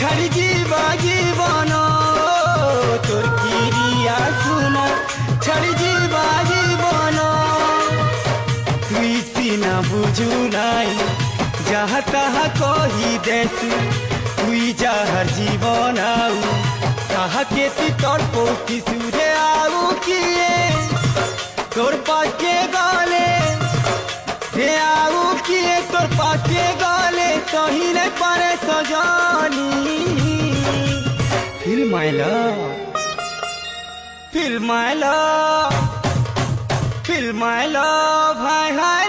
छाड़ी जीवा जीवन तोर किरिया सुना छाड़ी जीवा जीवन तुई सीना बुझू नाई जहाँ तहाँ कही देसु तुई जहर जीवन आऊ कहा के ती तोर को किसुरे आऊ किए तोर पाके गाले हे आऊ किए तोर पाके गाले सही नहीं पारे सजानी फिर मायला फिर मायला भाई हाय